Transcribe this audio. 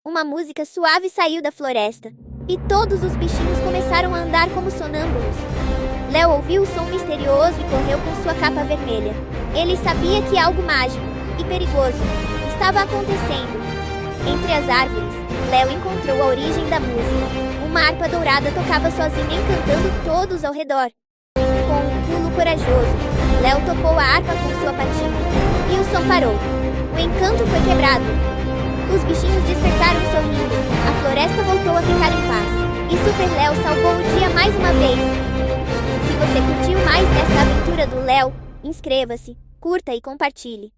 Uma música suave saiu da floresta, e todos os bichinhos começaram a andar como sonâmbulos. Léo ouviu o som misterioso e correu com sua capa vermelha. Ele sabia que algo mágico e perigoso estava acontecendo. Entre as árvores, Léo encontrou a origem da música. Uma harpa dourada tocava sozinha, encantando todos ao redor. Com um pulo corajoso, Léo tocou a harpa com sua patinha, e o som parou. O encanto foi quebrado. Os bichinhos despertaram sorrindo. A floresta voltou a ficar em paz. E Super Léo salvou o dia mais uma vez. Se você curtiu mais dessa aventura do Léo, inscreva-se, curta e compartilhe.